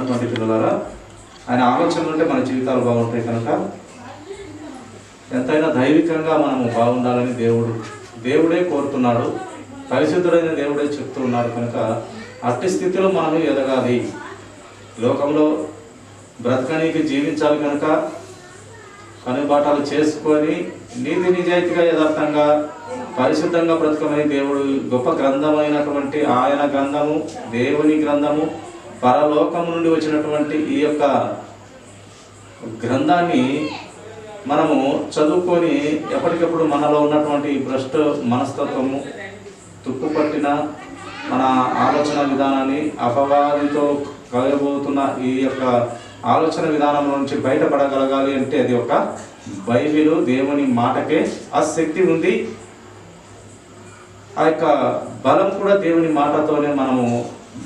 ఉన్నటువంటి పిల్లలారా, ఆయన ఆలోచనలు ఉంటే మన జీవితాలు బాగుంటాయి. కనుక ఎంతైనా దైవికంగా మనము బాగుండాలని దేవుడే కోరుతున్నాడు, పరిశుద్ధుడైన దేవుడే చెప్తూ ఉన్నారు. కనుక అట్టి స్థితిలో మనం ఎదగాలి, లోకంలో బ్రతకనీకి జీవించాలి. కనుక కనుబాటాలు చేసుకొని నీతి నిజాయితీగా యథార్థంగా పరిశుద్ధంగా బ్రతకమని దేవుడు గొప్ప గ్రంథమైనటువంటి ఆయన గ్రంథము, దేవుని గ్రంథము, పరలోకం నుండి వచ్చినటువంటి ఈ యొక్క గ్రంథాన్ని మనము చదువుకొని ఎప్పటికప్పుడు మనలో ఉన్నటువంటి భ్రష్ట మనస్తత్వము, తుప్పుపట్టిన మన ఆలోచన విధానాన్ని, అపవాదితో కలగబోతున్న ఈ యొక్క ఆలోచన విధానం నుంచి బయటపడగలగాలి అంటే అది ఒక బైబిల్, దేవుని మాటకే ఆ శక్తి ఉంది. ఆ యొక్క బలం కూడా దేవుని మాటతోనే మనము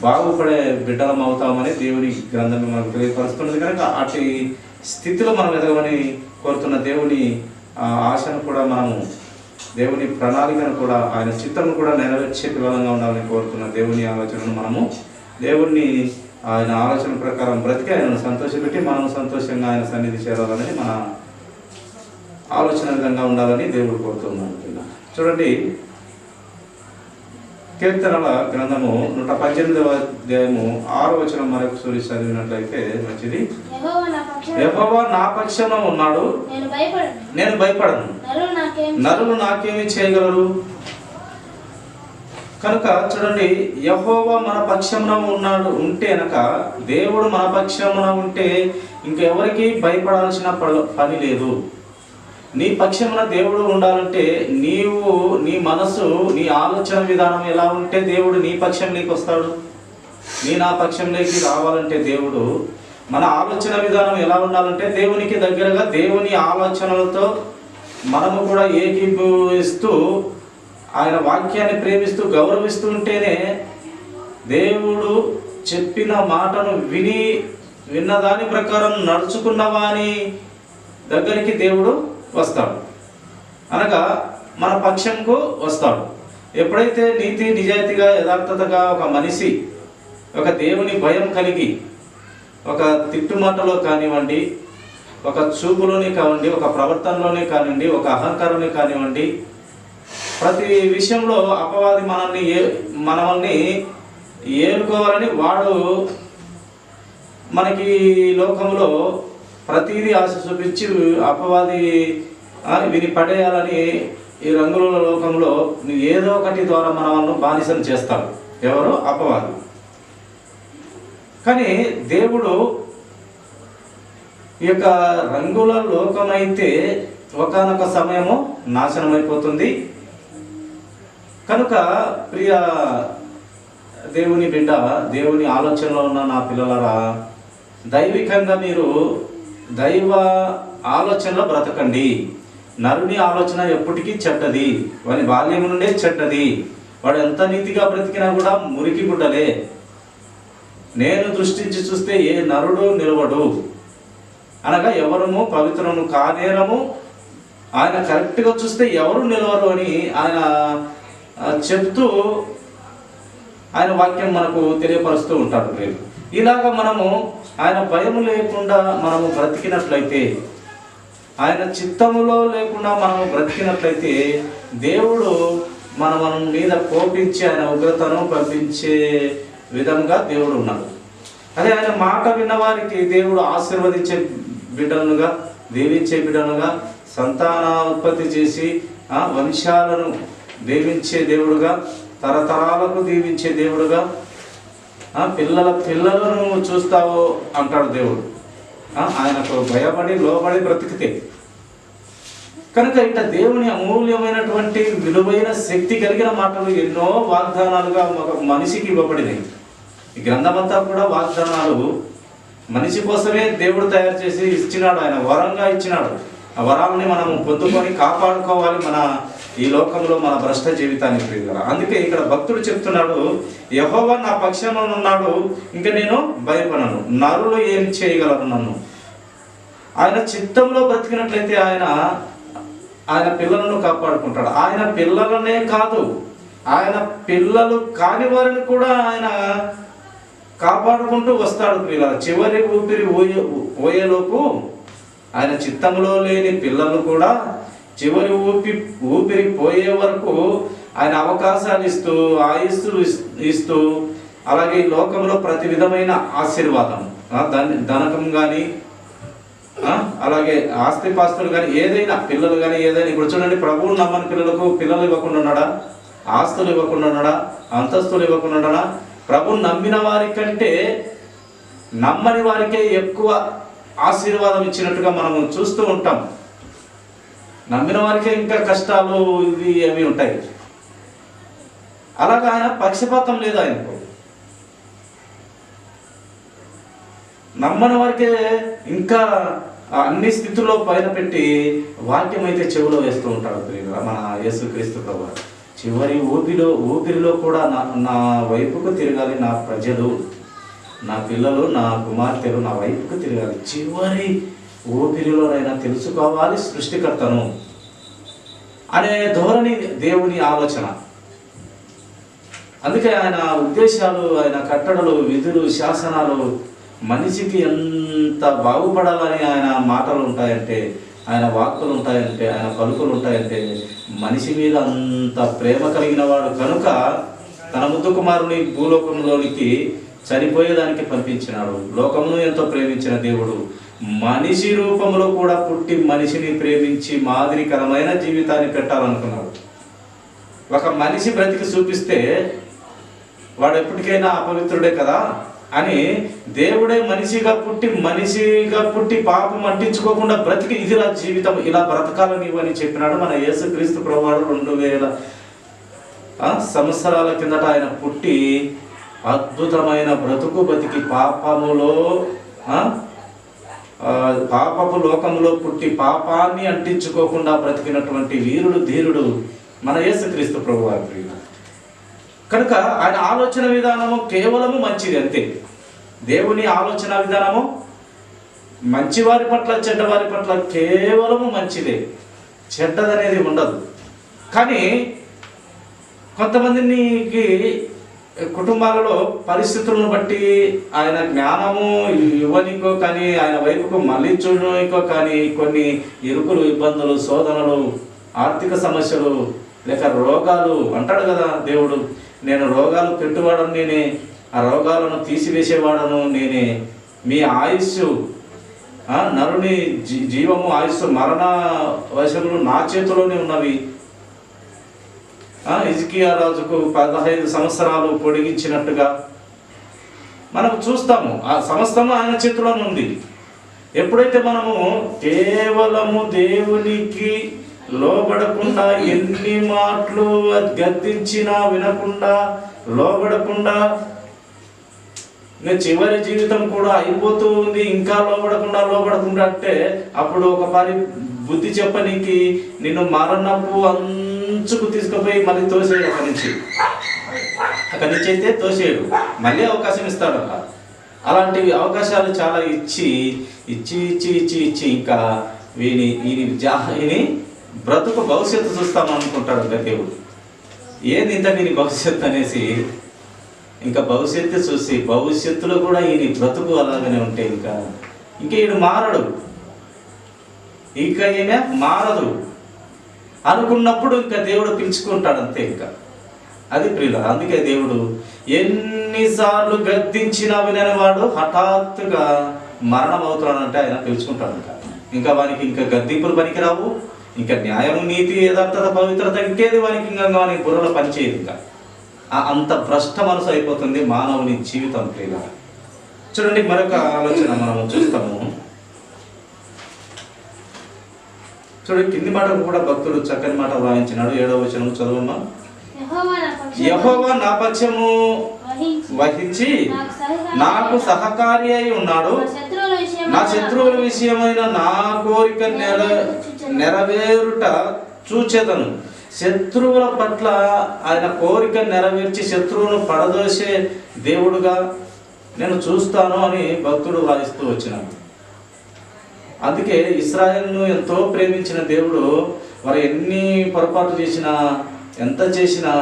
బాగుపడే బిడ్డలం అవుతామని దేవుని గ్రంథం మనకు తెలియపరుస్తున్నది. కనుక అటు స్థితిలో మనం ఎదగమని కోరుతున్న దేవుని ఆశను కూడా మనము, దేవుని ప్రణాళికను కూడా, ఆయన చిత్తము కూడా నెరవేర్చే విధంగా ఉండాలని కోరుతున్న దేవుని ఆలోచనను మనము దేవుణ్ణి ఆయన ఆలోచన ప్రకారం బ్రతికి ఆయనను సంతోషపెట్టి మనం సంతోషంగా ఆయన సన్నిధి చేరాలని మన ఆలోచన విధంగా ఉండాలని దేవుడు కోరుతున్నాడు. చూడండి, కీర్తనల గ్రంథము 118వ అధ్యాయము 6వ వచనం మరొకసారి చదివినట్లయితే మంచిది. యెహోవా నా పక్షంలో ఉన్నాడు, నేను భయపడను, నరులు నాకేమి చేయగలరు. కనుక చూడండి, యెహోవా మన పక్షమున ఉంటే అనక, దేవుడు మన పక్షమున ఉంటే ఇంకెవరికి భయపడాల్సిన పని లేదు. నీ పక్షమున దేవుడు ఉండాలంటే నీవు, నీ మనసు, నీ ఆలోచన విధానం ఎలా ఉంటే దేవుడు నీ పక్షంలోకి వస్తాడు. నా పక్షంలోకి రావాలంటే దేవుడు, మన ఆలోచన విధానం ఎలా ఉండాలంటే దేవునికి దగ్గరగా, దేవుని ఆలోచనలతో మనము కూడా ఏకీభవిస్తూ ఆయన వాక్యాన్ని ప్రేమిస్తూ గౌరవిస్తూ ఉంటేనే దేవుడు చెప్పిన మాటను విన్న దాని ప్రకారం నడుచుకున్న వాని దగ్గరికి దేవుడు వస్తాడు, అనగా మన పక్షంకు వస్తాడు. ఎప్పుడైతే నీతి నిజాయితీగా యథార్థతగా ఒక మనిషి ఒక దేవుని భయం కలిగి, ఒక తిట్టుమాటలో కానివ్వండి, ఒక చూపులోనే కానివ్వండి, ఒక ప్రవర్తనలోనే కానివ్వండి, ఒక అహంకారంలో కానివ్వండి, ప్రతి విషయంలో అపవాది మనల్ని ఏలుకోవాలని వాడు మనకి లోకంలో ప్రతిదీ ఆశ చూపించి అపవాది విని పడేయాలని ఈ రంగుల లోకంలో ఏదో ఒకటి ద్వారా మనల్ని బానిసలు చేస్తాడు. ఎవరు? అపవాది. కానీ దేవుడు ఈ యొక్క రంగుల లోకమైతే ఒకానొక సమయము నాశనమైపోతుంది. కనుక ప్రియ దేవుని బిడ్డ, దేవుని ఆలోచనలో ఉన్న నా పిల్లలారా, దైవికంగా మీరు దైవ ఆలోచనలో బ్రతకండి. నరుని ఆలోచన ఎప్పటికీ చెడ్డది, వాని బాల్యం నుండే చెడ్డది. వాడు ఎంత నీతిగా బ్రతికినా కూడా మురికి గుడ్డలే. నేను దృష్టించి చూస్తే ఏ నరుడు నిలవడు, అనగా ఎవరము పవిత్రము కానేరము, ఆయన కరెక్ట్గా చూస్తే ఎవరు నిలవరు అని ఆయన చెప్తూ ఆయన వాక్యం మనకు తెలియపరుస్తూ ఉంటాడు. ఇలాగా మనము ఆయన భయము లేకుండా మనము బ్రతికినట్లయితే, ఆయన చిత్తములో లేకుండా మనము బ్రతికినట్లయితే దేవుడు మన మీద కోపించి ఆయన ఉగ్రతను పంపించే విధంగా దేవుడు ఉన్నాడు. అదే ఆయన మాట విన్నవారికి దేవుడు ఆశీర్వదించే బిడ్డలుగా, దీవించే బిడ్డలుగా, సంతానోత్పత్తి చేసి వంశాలను దీవించే దేవుడుగా, తరతరాలకు దీవించే దేవుడుగా, పిల్లలను చూస్తావు అంటాడు దేవుడు. ఆయనకు భయపడి లోబడి బ్రతికితే. కనుక ఇట్లా దేవుని అమూల్యమైనటువంటి విలువైన శక్తి కలిగిన మాటలు ఎన్నో వాగ్దానాలుగా ఒక మనిషికి ఇవ్వబడినాయి. ఈ గ్రంథమంతా కూడా వాగ్దానాలు మనిషి కోసమే దేవుడు తయారు చేసి ఇచ్చినాడు. ఆయన వరంగా ఇచ్చినాడు. ఆ వరాలని మనం పొందుకొని కాపాడుకోవాలి మన ఈ లోకంలో మన భ్రష్ట జీవితానికి ప్రియులారా. అందుకే ఇక్కడ భక్తుడు చెప్తున్నాడు, యెహోవా నా పక్షంలో ఉన్నాడు, ఇంకా నేను భయపడను, నరులు ఏం చేయగలరు నన్ను. ఆయన చిత్తంలో బ్రతికినట్లయితే ఆయన పిల్లలను కాపాడుకుంటాడు. ఆయన పిల్లలనే కాదు, ఆయన పిల్లలు కాని వారిని కూడా ఆయన కాపాడుకుంటూ వస్తాడు ప్రియులారా. చివరి ఊపిరి పోయేలోపు ఆయన చిత్తంలో లేని పిల్లలు కూడా చివరి ఊపిరి పోయే వరకు ఆయన అవకాశాలు ఇస్తూ, ఆయుస్సులు ఇస్తూ, అలాగే ఈ లోకంలో ప్రతి విధమైన ఆశీర్వాదం, ధనకం కానీ, అలాగే ఆస్తిపాస్తులు కానీ, ఏదైనా పిల్లలు కానీ ఏదైనా. ఇప్పుడు చూడండి, ప్రభువును నమ్మని పిల్లలకు పిల్లలు ఇవ్వకుండా ఉన్నాడా? ఆస్తులు ఇవ్వకుండా ఉన్నాడా? అంతస్తులు ఇవ్వకుండా ఉన్నాడా? ప్రభువును నమ్మిన వారి కంటే నమ్మని వారికే ఎక్కువ ఆశీర్వాదం ఇచ్చినట్టుగా మనం చూస్తూ ఉంటాం. నమ్మిన వారికే ఇంకా కష్టాలు ఇవి అవి ఉంటాయి. అలాగా ఆయన పక్షపాతం లేదు ఆయనకు. నమ్మని వారికే ఇంకా అన్ని స్థితుల్లో పైన పెట్టి వాక్యం అయితే చెవిలో వేస్తూ ఉంటాడు మన యేసుక్రీస్తు ప్రభువు. చివరి ఊపిరిలో కూడా నా వైపుకు తిరగాలి నా ప్రజలు, నా పిల్లలు, నా కుమార్తెలు నా వైపుకు తిరగాలి. చివరి ఊపిరిలోనైనా తెలుసుకోవాలి సృష్టికర్తను అనే ధోరణి దేవుని ఆలోచన. అందుకే ఆయన ఉద్దేశాలు, ఆయన కట్టడలు, విధులు, శాసనాలు మనిషికి ఎంత బాగుపడాలని ఆయన మాటలు ఉంటాయంటే, ఆయన వాక్కులు ఉంటాయంటే, ఆయన పలుకులు ఉంటాయంటే మనిషి మీద అంత ప్రేమ కలిగిన వాడు కనుక తన ముద్దు కుమారుని భూలోకంలోనికి చనిపోయేదానికి పంపించినాడు. లోకమును ఎంతో ప్రేమించిన దేవుడు మనిషి రూపంలో కూడా పుట్టి మనిషిని ప్రేమించి మాదిరికరమైన జీవితాన్ని పెట్టాలనుకున్నాడు. ఒక మనిషి బ్రతికి చూపిస్తే వాడు ఎప్పటికైనా అపవిత్రుడే కదా అని దేవుడే మనిషిగా పుట్టి పాపం అంటించుకోకుండా బ్రతికి ఇదిలా జీవితం ఇలా బ్రతకాలని ఇవని చెప్పినాడు మన యేసుక్రీస్తు ప్రభువాడు. 2000 సంవత్సరాల కిందట ఆయన పుట్టి అద్భుతమైన బ్రతుకు బతికి పాపపు లోకంలో పుట్టి పాపాన్ని అంటించుకోకుండా బ్రతికినటువంటి వీరుడు, ధీరుడు మన యేసుక్రీస్తు ప్రభువారు. కనుక ఆయన ఆలోచన విధానము కేవలము మంచిది అంతే. దేవుని ఆలోచన విధానము మంచివారి పట్ల చెడ్డవారి పట్ల కేవలము మంచిదే, చెడ్డదనేది ఉండదు. కానీ కొంతమందికి కుటుంబాలలో పరిస్థితులను బట్టి ఆయన జ్ఞానము ఇవ్వనికో కానీ, ఆయన వైపుకు మళ్ళించుకో కానీ కొన్ని ఇరుకులు, ఇబ్బందులు, శోధనలు, ఆర్థిక సమస్యలు, లేక రోగాలు అంటాడు కదా దేవుడు. నేను రోగాలు పెట్టువాడను నేనే, ఆ రోగాలను తీసివేసేవాడను నేనే. మీ ఆయుస్సు, నరుని జీవము, ఆయుస్సు, మరణ వశములు నా చేతిలోనే ఉన్నవి. హిజ్కియా రాజుకు 15 సంవత్సరాలు పొడిగించినట్టుగా మనం చూస్తాము. ఆ సమస్తము ఆయన చేతిలోనే ఉంది. ఎప్పుడైతే మనము కేవలము దేవునికి లోబడకుండా, ఎన్ని మాటలు గద్దించినా వినకుండా, లోబడకుండా, ఇంకా చివరి జీవితం కూడా అయిపోతూ ఉంది, ఇంకా లోబడకుండా అంటే అప్పుడు ఒక పరి బుద్ధి చెప్పనీకి నిన్ను మరణపు అంచుకు తీసుకుపోయి మళ్ళీ తోసేయడు. అక్కడి నుంచి అయితే తోసేయడు, మళ్ళీ అవకాశం ఇస్తాడు. అలాంటివి అవకాశాలు చాలా ఇచ్చి ఇంకా వీని బ్రతుకు భవిష్యత్తు చూస్తామనుకుంటాడు ఇంకా దేవుడు. ఏంది ఇంత వీని భవిష్యత్తు అనేసి ఇంకా భవిష్యత్తు చూసి భవిష్యత్తులో కూడా ఈయన బ్రతుకు అలాగనే ఉంటే ఇంకా ఈయన మారడు, ఇంకా ఈయన మారదు అనుకున్నప్పుడు ఇంకా దేవుడు పిలుచుకుంటాడు అంతే. ఇంకా అది ప్రియుల. అందుకే దేవుడు ఎన్నిసార్లు గద్దించినా వినని వాడు హఠాత్తుగా మరణం అవుతాడంటే ఆయన పిలుచుకుంటాడు. ఇంకా వానికి ఇంకా గద్దింపులు పనికిరావు, ఇంకా న్యాయము, నీతి, యథార్థత, పవిత్రత ఇంకేది వానికి వానికి బుర్రలో పనిచేయదు. ఇంకా అంత భ్రష్ట మనసు అయిపోతుంది మానవుని జీవితం ప్రియుల. చూడండి, మరొక ఆలోచన మనము చూస్తాము. చూడండి, కింది మాట కూడా భక్తుడు చక్కని మాట వ్రాయించినాడు. 7వ వచనం చదవమ్మా. యెహోవా నా పక్షము వహించి నాకు సహకారి అయి ఉన్నాడు, నా శత్రువుల విషయమైన నా కోరిక నెరవేరుట చూచెదను. శత్రువుల పట్ల ఆయన కోరిక నెరవేర్చి శత్రువును పడదోసే దేవుడుగా నేను చూస్తాను అని భక్తుడు వాదిస్తూ వచ్చినాడు. అందుకే ఇశ్రాయేలును ఎంతో ప్రేమించిన దేవుడు వారు ఎన్ని పొరపాటు చేసినా, ఎంత చేసినా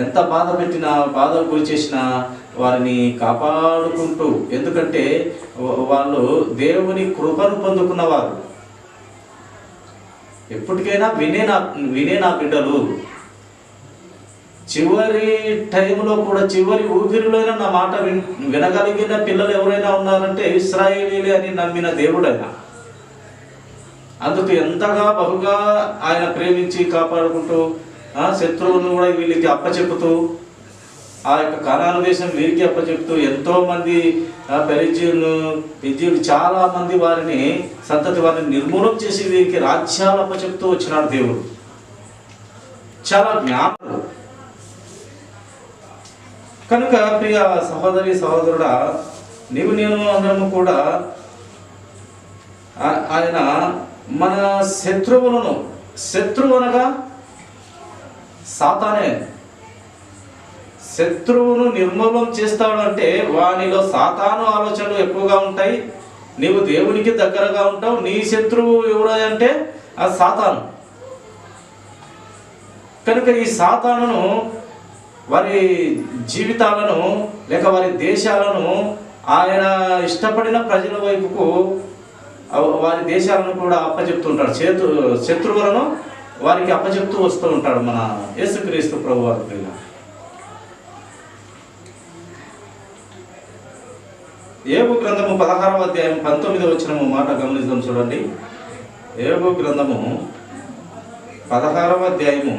ఎంత బాధ పెట్టినా, బాధకు గురి చేసినా వారిని కాపాడుకుంటూ, ఎందుకంటే వాళ్ళు దేవుని కృపను పొందుకున్నవారు. ఎప్పటికైనా వినే నా బిడ్డలు, చివరి టైంలో కూడా, చివరి ఊపిరిలోనే నా మాట వినగలిగిన పిల్లలు ఎవరైనా ఉన్నారంటే ఇశ్రాయేలీలే అని నమ్మిన దేవుడైనా. అందుకు ఎంతగా బహుగా ఆయన ప్రేమించి కాపాడుకుంటూ, శత్రువులను కూడా వీళ్ళకి అప్పచెప్పుతూ, ఆ యొక్క కనాను దేశం వీరికి అప్పచెప్తూ, ఎంతోమంది పెరిజీలు చాలా మంది వారిని సంతతి వారిని నిర్మూలం చేసి వీరికి రాజ్యాలు అప్పచెప్తూ వచ్చినాడు దేవుడు. చాలా జ్ఞాపకం. కనుక ప్రియ సహోదరి సహోదరుడా, నేను అందరము కూడా ఆయన మన శత్రువు అనగా సాతానే. శత్రువును నిర్మూలన చేస్తాడంటే వానిలో సాతాను ఆలోచనలు ఎక్కువగా ఉంటాయి. నీవు దేవునికి దగ్గరగా ఉంటావు. నీ శత్రువు ఎవడంటే ఆ సాతాను. కనుక ఈ సాతానును, వారి జీవితాలను లేక వారి దేశాలను ఆయన ఇష్టపడిన ప్రజల వైపుకు వారి దేశాలను కూడా అప్పచెప్తుంటాడు. శత్రువులను వారికి అప్పచెప్తూ వస్తూ ఉంటాడు మన యేసుక్రీస్తు ప్రభువారు. యోబు గ్రంథము 16వ అధ్యాయం 19వ వచనము మాట గమనిద్దాం. చూడండి, యోబు గ్రంథము 16వ అధ్యాయము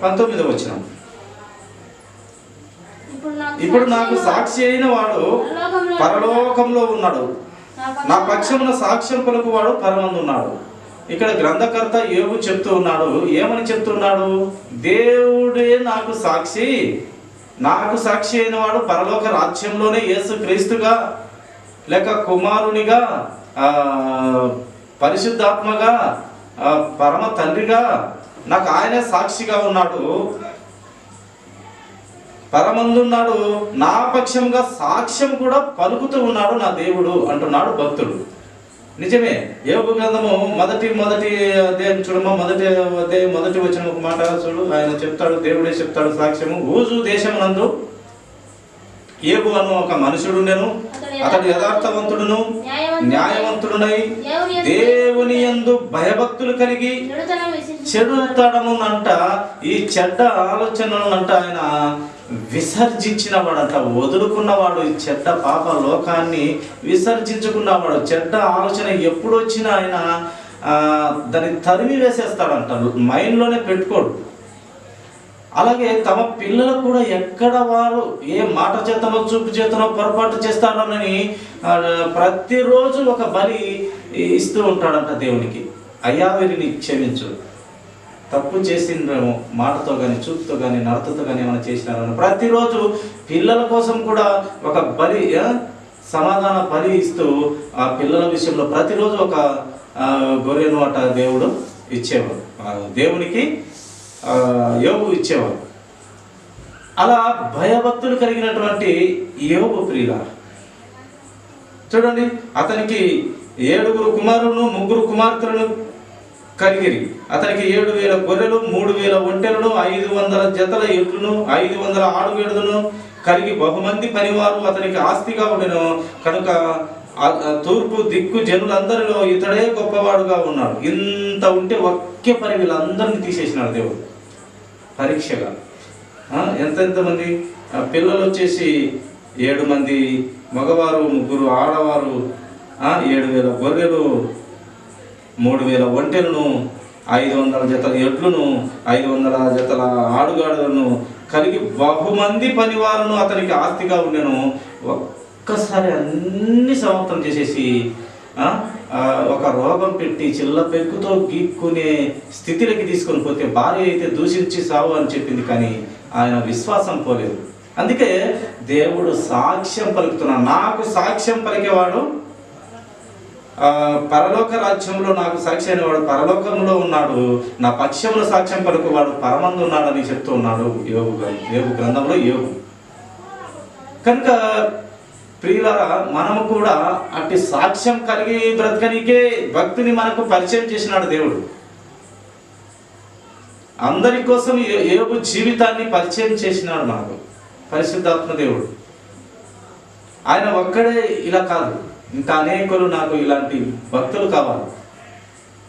19వ వచనం. ఇప్పుడు నాకు సాక్షి అయిన వాడు పరలోకంలో ఉన్నాడు, నా పక్షమున సాక్ష్యం పలుకు వాడు పరమందున్నాడు. ఇక్కడ గ్రంథకర్త యోబు చెప్తూ ఉన్నాడు. ఏమని చెప్తున్నాడు? దేవుడే నాకు సాక్షి అయిన వాడు పరలోక రాజ్యంలోనే యేసు క్రీస్తుగా లేక కుమారునిగా, పరిశుద్ధాత్మగా, పరమ తండ్రిగా నాకు ఆయనే సాక్షిగా ఉన్నాడు, పరమందున్నాడు, నా పక్షంగా సాక్ష్యం కూడా పలుకుతూ ఉన్నాడు నా దేవుడు అంటున్నాడు భక్తుడు. నిజమే. యోబు గ్రంథము మొదటి అధ్యాయం చూడమా, మొదటి వచ్చిన ఒక మాట చూడు. ఆయన చెప్తాడు, దేవుడే చెప్తాడు సాక్ష్యము. ఊజు దేశమునందు యోబు అను ఒక మనుషుడుండెను, అతడు యథార్థవంతుడును న్యాయవంతుడునై దేవుని యందు భయభక్తులు కలిగి చెడుతనమునంట, ఈ చెడ్డ ఆలోచనలనంట ఆయన విసర్జించినవాడంట, వదులుకున్నవాడు. ఈ చెడ్డ పాప లోకాన్ని విసర్జించుకున్నవాడు. చెడ్డ ఆలోచన ఎప్పుడు వచ్చినా ఆయన దాన్ని తరిమి వేసేస్తాడంట, మైండ్లోనే పెట్టుకోడు. అలాగే తమ పిల్లలకు కూడా ఎక్కడ వారు ఏ మాట చేతనో చూపు చేతనో పొరపాటు చేస్తాడోనని ప్రతిరోజు ఒక బలి ఇస్తూ ఉంటాడంట దేవునికి. అయ్యా వీరిని క్షమించు, తప్పు చేసిండ్రేమో, మాటతో కానీ చూపుతో కానీ నడతతో కానీ ఏమైనా చేసినారని ప్రతిరోజు పిల్లల కోసం కూడా ఒక బలి, సమాధాన బలి ఇస్తూ ఆ పిల్లల విషయంలో ప్రతిరోజు ఒక గొర్రెను అట దేవుడు ఇచ్చేవాడు, దేవునికి యోబు ఇచ్చేవాడు. అలా భయభక్తులు కలిగినటువంటి యోబు ప్రియుల చూడండి, అతనికి 7 కుమారులను 3 కుమార్తెలను కలిగిరి. అతనికి 7,000 గొర్రెలు, 3,000 ఒంటెలను, 500 జతల ఎడ్లను, 500 ఆడుగెడులను కలిగి బహుమంది పనివారు అతనికి ఆస్తిగా ఉండెను. కనుక తూర్పు దిక్కు జనులందరిలో ఇతడే గొప్పవాడుగా ఉన్నాడు. ఇంత ఉంటే ఒకే పని వీళ్ళందరినీ తీసేసినాడు దేవుడు పరీక్షగా. ఎంతమంది పిల్లలు వచ్చేసి 7 మంది మగవారు, 3 ఆడవారు, 7,000 గొర్రెలు, 3,000 ఒంటెలను, 500 జతల ఎడ్లను, 500 జతల ఆడుగాడులను కలిగి బహుమంది పనివారును అతనికి ఆస్తిగా ఉండెను. ఒక్కసారి అన్ని సమాప్తం చేసేసి ఒక రోగం పెట్టి చిల్ల పెక్కుతో గీక్కునే స్థితిలోకి తీసుకొని పోతే, భార్య అయితే దూషించి సావు అని చెప్పింది, కానీ ఆయన విశ్వాసం పోలేదు. అందుకే దేవుడు సాక్ష్యం పలుకుతున్నాడు. నాకు సాక్ష్యం పలికేవాడు పరలోక రాజ్యంలో నాకు సాక్షి అయినవాడు పరలోకంలో ఉన్నాడు, నా పక్షంలో సాక్ష్యం పలుకువాడు పరమందు ఉన్నాడని చెప్తూ ఉన్నాడు యోబు గ్రంథంలో యోబు. కనుక ప్రియులారా, మనము కూడా అట్టి సాక్ష్యం కలిగి బ్రతకనికే భక్తిని మనకు పరిచయం చేసినాడు దేవుడు. అందరి కోసం యోబు జీవితాన్ని పరిచయం చేసినాడు మనకు పరిశుద్ధాత్మ దేవుడు. ఆయన ఒక్కడే ఇలా కాదు, ఇంకా అనేకులు నాకు ఇలాంటి భక్తులు కావాలి,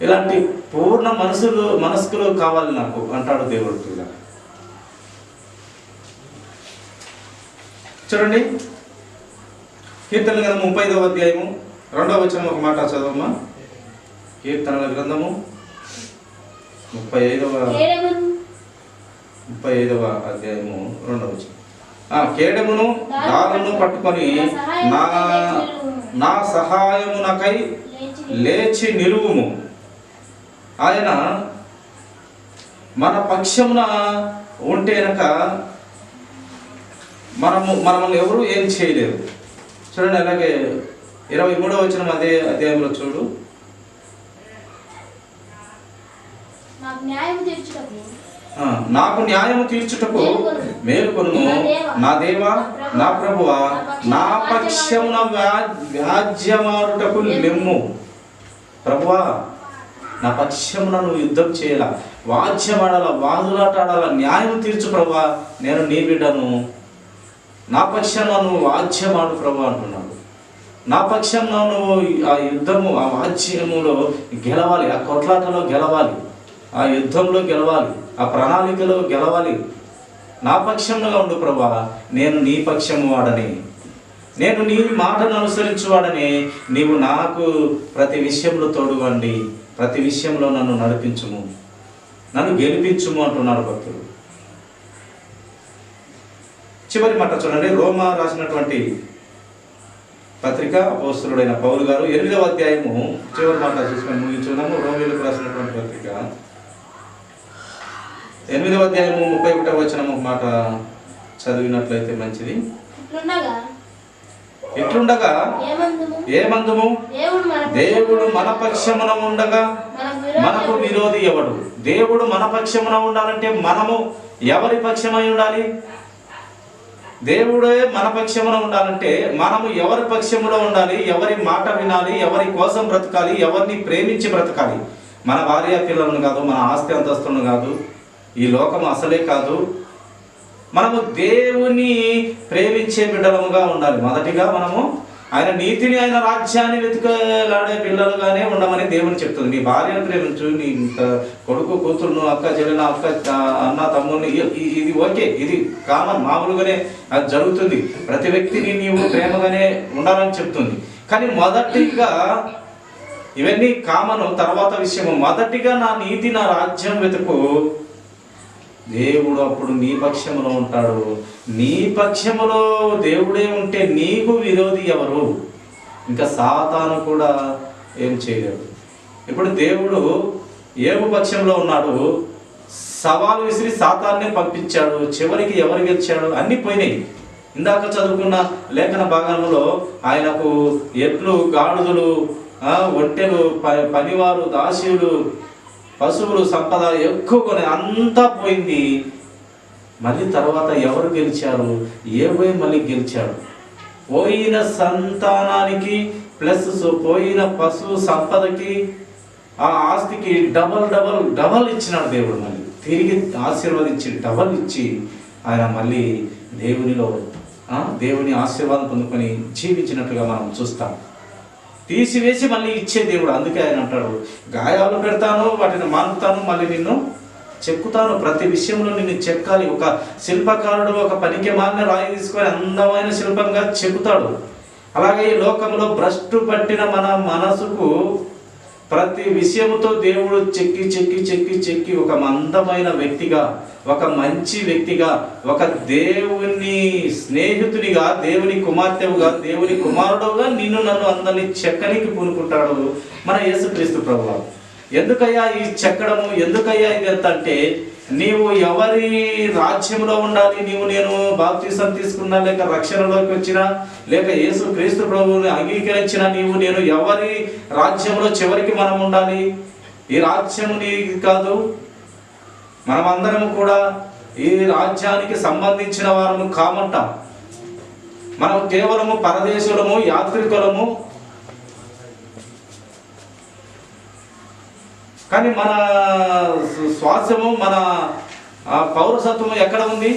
ఇలాంటి పూర్ణ మనస్కులు కావాలి నాకు అంటాడు దేవుడు. ఇలా చూడండి, కీర్తనల గ్రంథం 35వ అధ్యాయము 2వ వచనం ఒక మాట చదవమ్మా. కీర్తనల గ్రంథము 35వ అధ్యాయము 2వ వచనం. కేడమును డాలును పట్టుకొని నా సహాయమునకై లేచి నిలువుము. ఆయన మన పక్షమున ఉంటే కనుక మనల్ని ఎవరు ఏం చేయలేరు. చూడండి, అలాగే 23వ వచనం అదే అధ్యాయంలో చూడు. నాకు న్యాయము తీర్చుటకు మేలుకొనుము నా దేవా నా ప్రభువా, నా పక్షమున వ్యాజ్యమాడుటకు లెమ్ము. ప్రభువా, నా పక్షమున నువ్వు యుద్ధం చేయాల, వాద్యమాడాల, వాదులాటాడాల, న్యాయం తీర్చు ప్రభువా, నేను నీ బిడ్డను, నా పక్షంలో నువ్వు వాద్యమాడు ప్రభు అంటున్నాడు. నా పక్షంలో నువ్వు ఆ యుద్ధము, ఆ వాద్యములో గెలవాలి, ఆ కొట్లాటలో గెలవాలి, ఆ యుద్ధంలో గెలవాలి, ఆ ప్రణాళికలో గెలవాలి. నా పక్షంలో ఉండు ప్రభా, నేను నీ పక్షము వాడని, నేను నీ మాటను అనుసరించువాడని, నీవు నాకు ప్రతి విషయంలో తోడువండి, ప్రతి విషయంలో నన్ను నడిపించుము, నన్ను గెలిపించుము అంటున్నాడు భక్తుడు. చివరి మాట చూడండి, రోమా రాసినటువంటి పత్రిక అపోస్తలుడైన పౌలు గారు 8వ అధ్యాయము చివరి మాట చూసుకొని ముగించున్నాము. రోమీలకు రాసినటువంటి పత్రిక 8వ అధ్యాయము 31వ వచనం ఒక మాట చదివినట్లయితే మంచిది. ఎట్లుండగా ఏమందుము, దేవుడు మన పక్షమున ఉండగా మనకు విరోధి ఎవడు? దేవుడు మన పక్షమున ఉండాలంటే మనము ఎవరి పక్షమై ఉండాలి? దేవుడే మన పక్షమున ఉండాలంటే మనము ఎవరి పక్షములో ఉండాలి? ఎవరి మాట వినాలి? ఎవరి కోసం బ్రతకాలి? ఎవరిని ప్రేమించి బ్రతకాలి? మన భార్య పిల్లలను కాదు, మన ఆస్తి అంతస్తులను కాదు, ఈ లోకం అసలే కాదు. మనము దేవుని ప్రేమించే బిడ్డలముగా ఉండాలి. మొదటిగా మనము ఆయన నీతిని, ఆయన రాజ్యాన్ని వెతుకలాడే పిల్లలుగానే ఉండమని దేవుని చెప్తుంది. నీ భార్యను ప్రేమించు, నీ కొడుకు కూతురును, అక్క చెల్లెన, అన్న తమ్ముని, ఇది ఓకే, ఇది కామన్, మామూలుగానే అది జరుగుతుంది. ప్రతి వ్యక్తిని నీవు ప్రేమగానే ఉండాలని చెప్తుంది. కానీ మొదటిగా ఇవన్నీ కామను, తర్వాత విషయము. మొదటిగా నా నీతి, నా రాజ్యం వెతుకు. దేవుడు అప్పుడు నీ పక్షములో ఉంటాడు. నీ పక్షములో దేవుడే ఉంటే నీకు విరోధి ఎవరు? ఇంకా సాతాను కూడా ఏం చేయలేడు. ఇప్పుడు దేవుడు యోబు పక్షంలో ఉన్నాడు, సవాలు విసిరి సాతాన్నే పంపించాడు. చివరికి ఎవరు గెలిచాడు? అన్నీ పోయినాయి. ఇందాక చదువుకున్న లేఖన భాగంలో ఆయనకు ఎడ్లు, గాడిదలు, ఒంటెలు, పనివారు, దాసీలు, పశువులు, సంపద ఎక్కువ కొని అంతా పోయింది. మళ్ళీ తర్వాత ఎవరు గెలిచారు? యోబే మళ్ళీ గెలిచాడు. పోయిన సంతానానికి ప్లస్ పోయిన పశువు సంపదకి, ఆ ఆస్తికి డబల్ ఇచ్చినాడు దేవుడు. మళ్ళీ తిరిగి ఆశీర్వదించి డబల్ ఇచ్చి ఆయన మళ్ళీ దేవుని ఆశీర్వాదం పొందుకొని జీవించినట్లుగా మనం చూస్తాం. తీసివేసి మళ్ళీ ఇచ్చే దేవుడు. అందుకే ఆయన అంటాడు, గాయాలు పెడతాను, వాటిని మానుతాను, మళ్ళీ నిన్ను చెక్కుతాను, ప్రతి విషయంలో నిన్ను చెక్కాలి. ఒక శిల్పకారుడు ఒక పనికి మాలిన రాయి తీసుకొని అందమైన శిల్పంగా చెక్కుతాడు. అలాగే ఈ లోకంలో భ్రష్టు పట్టిన మన మనసుకు ప్రతి విషయముతో దేవుడు చెక్కి చెక్కి చెక్కి చెక్కి ఒక అందమైన వ్యక్తిగా, ఒక మంచి వ్యక్తిగా, ఒక దేవుని స్నేహితునిగా, దేవుని కుమార్తెవుగా, దేవుని కుమారుడుగా నిన్ను నన్ను అందరినీ చెక్కనికి పూనుకుంటాడు మన యేసుక్రీస్తు ప్రభువు. ఎందుకయ్యా ఈ చెక్కడము? ఎందుకయ్యా ఇది ఎంత అంటే, నీవు ఎవరి రాజ్యంలో ఉండాలి? నేను బాప్తిసం తీసుకున్నా, లేక రక్షణలోకి వచ్చినా, లేక యేసు క్రీస్తు ప్రభువుని అంగీకరించిన నేను ఎవరి రాజ్యంలో చివరికి మనం ఉండాలి? ఈ రాజ్యము నీది కాదు. మనమందరం కూడా ఈ రాజ్యానికి సంబంధించిన వారము కామంట. మనం కేవలము పరదేశులము, యాత్రికులము. కానీ మన స్వాస్థ్యము, మన పౌరసత్వము ఎక్కడ ఉంది?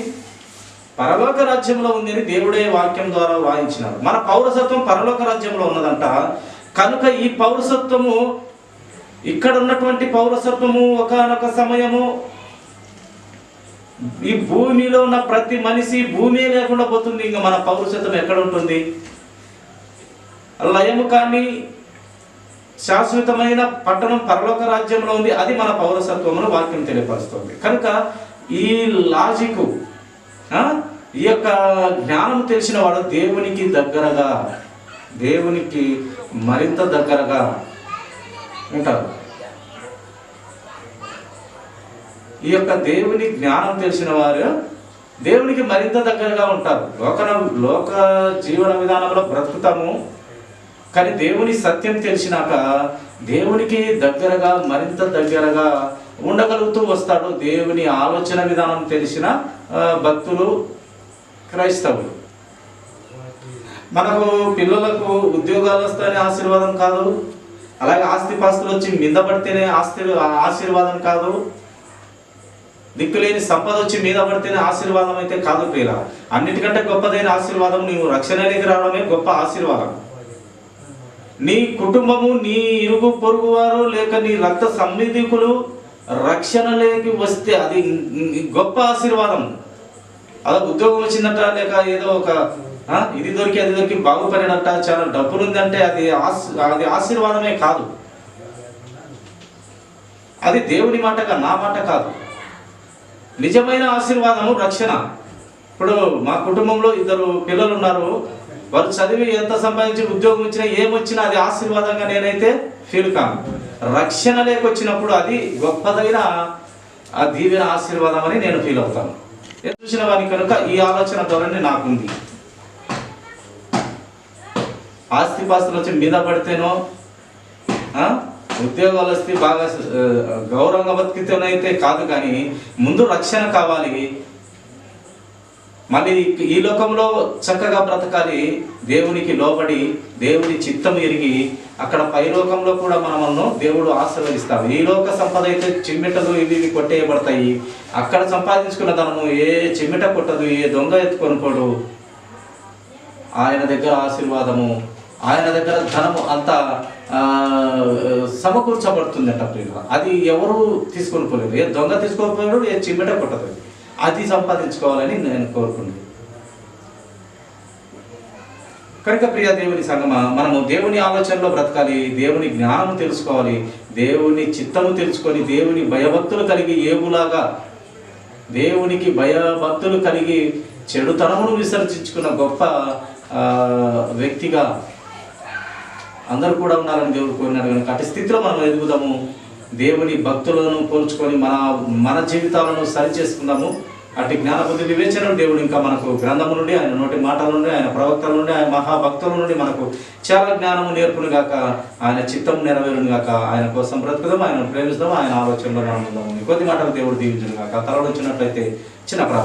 పరలోక రాజ్యంలో ఉంది అని దేవుడే వాక్యం ద్వారా వాయించినారు. మన పౌరసత్వం పరలోక రాజ్యంలో ఉన్నదంట. కనుక ఈ పౌరసత్వము, ఇక్కడ ఉన్నటువంటి పౌరసత్వము ఒకానొక సమయము ఈ భూమిలో ఉన్న ప్రతి మనిషి భూమి లేకుండా పోతుంది. ఇంకా మన పౌరసత్వం ఎక్కడ ఉంటుంది? లయము కానీ శాశ్వతమైన పట్టణం పరలోక రాజ్యంలో ఉంది. అది మన పౌరసత్వమును వాక్యం తెలియపరుస్తుంది. కనుక ఈ లాజిక్, ఈ యొక్క జ్ఞానం తెలిసిన వాడు దేవునికి దగ్గరగా, దేవునికి మరింత దగ్గరగా ఉంటారు. ఈ యొక్క దేవుని జ్ఞానం తెలిసిన వారు దేవునికి మరింత దగ్గరగా ఉంటారు. లోక జీవన విధానంలో బ్రతుకుతాము, కానీ దేవుని సత్యం తెలిసినాక దేవునికి దగ్గరగా, మరింత దగ్గరగా ఉండగలుగుతూ వస్తాడు. దేవుని ఆలోచన విధానం తెలిసిన భక్తులు, క్రైస్తవులు. మనకు పిల్లలకు ఉద్యోగాలు వస్తేనే ఆశీర్వాదం కాదు, అలాగే ఆస్తిపాస్తులు వచ్చి మీద పడితేనే ఆశీర్వాదం కాదు, దిక్కులేని సంపద వచ్చి మీద పడితేనే ఆశీర్వాదం అయితే కాదు ప్రియుల. అన్నిటికంటే గొప్పదైన ఆశీర్వాదం నీవు రక్షణలోకి రావడమే గొప్ప ఆశీర్వాదం. నీ కుటుంబము, నీ ఇరుగు పొరుగు వారు, లేక నీ రక్త సంబంధికులు రక్షణలోకి వస్తే అది గొప్ప ఆశీర్వాదం. అలా ఉద్యోగం వచ్చిందట, లేక ఏదో ఒక ఇది దొరికి అది దొరికి బాగుపడినట్ట, చాలా డబ్బులు ఉందంటే అది ఆశీర్వాదమే కాదు. అది దేవుని మాటగా, నా మాట కాదు. నిజమైన ఆశీర్వాదము రక్షణ. ఇప్పుడు మా కుటుంబంలో 2 పిల్లలు ఉన్నారు. వారు చదివి ఎంత సంపాదించి ఉద్యోగం వచ్చినా ఏమొచ్చినా అది ఆశీర్వాదంగా నేనైతే ఫీల్ కాను. రక్షణ లేకొచ్చినప్పుడు అది గొప్పదైన ఆ దీవెన ఆశీర్వాదం అని నేను ఫీల్ అవుతాను. చూసిన వారికి కనుక ఈ ఆలోచన ధోరణి నాకుంది. ఆస్తిపాస్తులు వచ్చి మీద పడితేనో, ఉద్యోగాలు వస్తే బాగా గౌరవంగా బతికితేనైతే కాదు, కానీ ముందు రక్షణ కావాలి. మళ్ళీ ఈ లోకంలో చక్కగా బ్రతకాలి, దేవునికి లోబడి దేవుని చిత్తం ఎరిగి అక్కడ పైలోకంలో కూడా మనము దేవుడు ఆశీర్వదిస్తాడు. ఈ లోక సంపద అయితే చిమ్మెటలు ఇవి కొట్టేయబడతాయి. అక్కడ సంపాదించుకున్న ధనము ఏ చిమ్మెట కొట్టదు, ఏ దొంగ ఎత్తుకొనుకోడు. ఆయన దగ్గర ఆశీర్వాదము, ఆయన దగ్గర ధనము అంతా సమకూర్చబడుతుందట ప్రియుల. అది ఎవరు తీసుకొని పోలేదు, ఏ దొంగ తీసుకొని పోయాడు, ఏ చిమ్మెట కొట్టదు. అది సంపాదించుకోవాలని నేను కోరుకున్నాను. కనుక ప్రియ దేవుని సంగమా, మనము దేవుని ఆలోచనలో బ్రతకాలి, దేవుని జ్ఞానం తెలుసుకోవాలి, దేవుని చిత్తము తెలుసుకొని దేవుని భయభక్తులు కలిగి ఏవులాగా దేవునికి భయభక్తులు కలిగి చెడుతనమును విసర్జించుకున్న గొప్ప వ్యక్తిగా అందరూ కూడా ఉండాలని దేవుడు కోరినాడు. కనుక అటు స్థితిలో మనం ఎదుగుదాము. దేవుని భక్తులను పోల్చుకొని మన జీవితాలను సరి చేసుకుందాము. అటు జ్ఞానబుద్ధి వివేచన దేవుడు ఇంకా మనకు గ్రంథము నుండి, ఆయన నోటి మాటల నుండి, ఆయన ప్రవక్తల నుండి, ఆయన మహాభక్తుల నుండి మనకు చాలా జ్ఞానము నేర్పును గాక, ఆయన చిత్తం నెరవేరును గాక. ఆయన కోసం బ్రతుకుదాం, ఆయన ప్రేమిస్తాం, ఆయన ఆలోచనలో మనం ఉందాము. కొద్ది మాటలు దేవుడు దీవించును గాక. తలవచ్చినట్లయితే చిన్న ప్రార్థన.